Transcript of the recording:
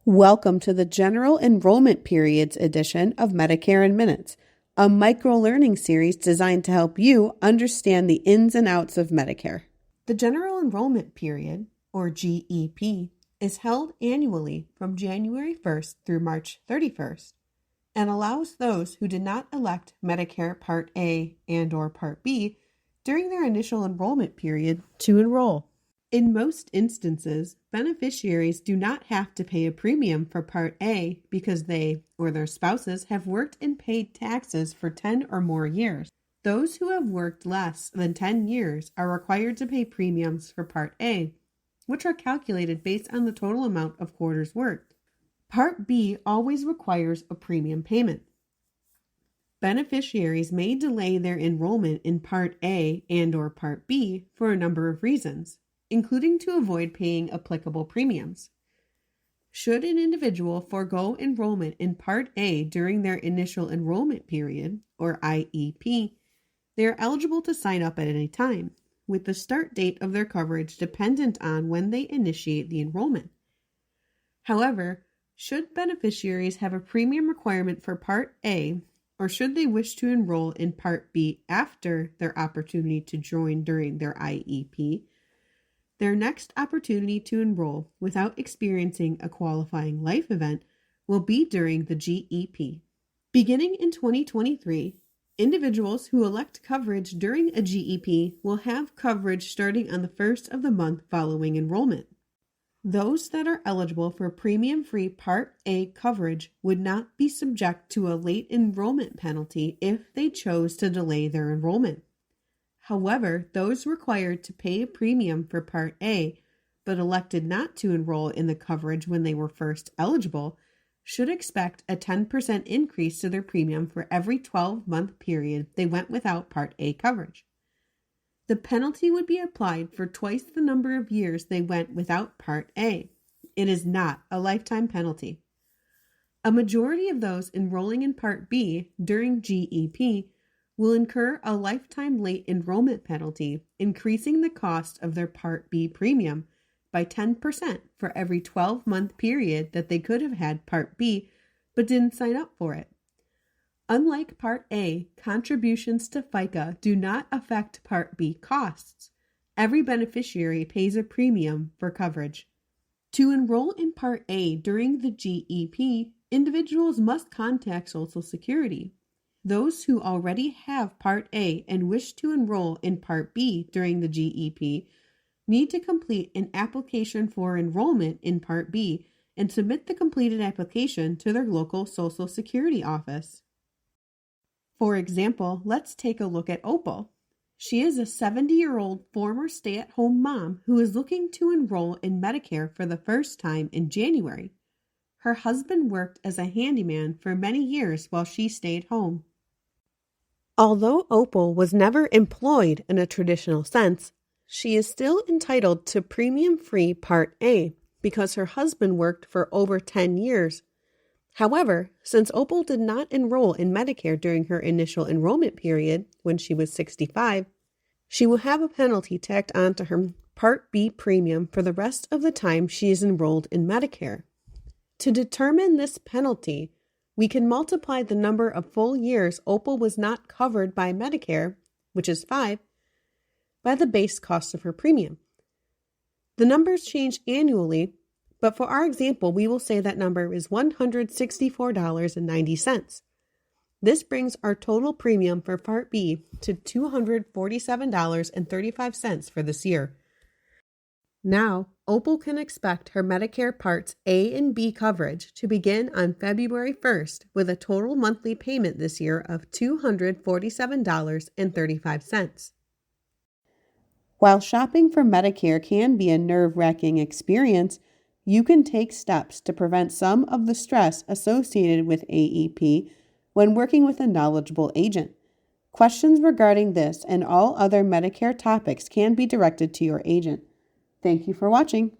Welcome to the General Enrollment Period's edition of Medicare in Minutes, a micro-learning series designed to help you understand the ins and outs of Medicare. The General Enrollment Period, or GEP, is held annually from January 1st through March 31st and allows those who did not elect Medicare Part A and/or Part B during their initial enrollment period to enroll. In most instances, beneficiaries do not have to pay a premium for Part A because they or their spouses have worked and paid taxes for 10 or more years. Those who have worked less than 10 years are required to pay premiums for Part A, which are calculated based on the total amount of quarters worked. Part B always requires a premium payment. Beneficiaries may delay their enrollment in Part A and/or Part B for a number of reasons, including to avoid paying applicable premiums. Should an individual forego enrollment in Part A during their Initial Enrollment Period, or IEP, they are eligible to sign up at any time, with the start date of their coverage dependent on when they initiate the enrollment. However, should beneficiaries have a premium requirement for Part A, or should they wish to enroll in Part B after their opportunity to join during their IEP, their next opportunity to enroll without experiencing a qualifying life event will be during the GEP. Beginning in 2023, individuals who elect coverage during a GEP will have coverage starting on the first of the month following enrollment. Those that are eligible for premium-free Part A coverage would not be subject to a late enrollment penalty if they chose to delay their enrollment. However, those required to pay a premium for Part A but elected not to enroll in the coverage when they were first eligible should expect a 10% increase to their premium for every 12-month period they went without Part A coverage. The penalty would be applied for twice the number of years they went without Part A. It is not a lifetime penalty. A majority of those enrolling in Part B during GEP will incur a lifetime late enrollment penalty, increasing the cost of their Part B premium by 10% for every 12-month period that they could have had Part B but didn't sign up for it. Unlike Part A, contributions to FICA do not affect Part B costs. Every beneficiary pays a premium for coverage. To enroll in Part A during the GEP, individuals must contact Social Security. Those who already have Part A and wish to enroll in Part B during the GEP need to complete an application for enrollment in Part B and submit the completed application to their local Social Security office. For example, let's take a look at Opal. She is a 70-year-old former stay-at-home mom who is looking to enroll in Medicare for the first time in January. Her husband worked as a handyman for many years while she stayed home. Although Opal was never employed in a traditional sense, she is still entitled to premium-free Part A because her husband worked for over 10 years. However, since Opal did not enroll in Medicare during her initial enrollment period when she was 65, she will have a penalty tacked onto her Part B premium for the rest of the time she is enrolled in Medicare. To determine this penalty, we can multiply the number of full years Opal was not covered by Medicare, which is 5, by the base cost of her premium. The numbers change annually, but for our example, we will say that number is $164.90. This brings our total premium for Part B to $247.35 for this year. Now, Opal can expect her Medicare Parts A and B coverage to begin on February 1st with a total monthly payment this year of $247.35. While shopping for Medicare can be a nerve-wracking experience, you can take steps to prevent some of the stress associated with AEP when working with a knowledgeable agent. Questions regarding this and all other Medicare topics can be directed to your agent. Thank you for watching.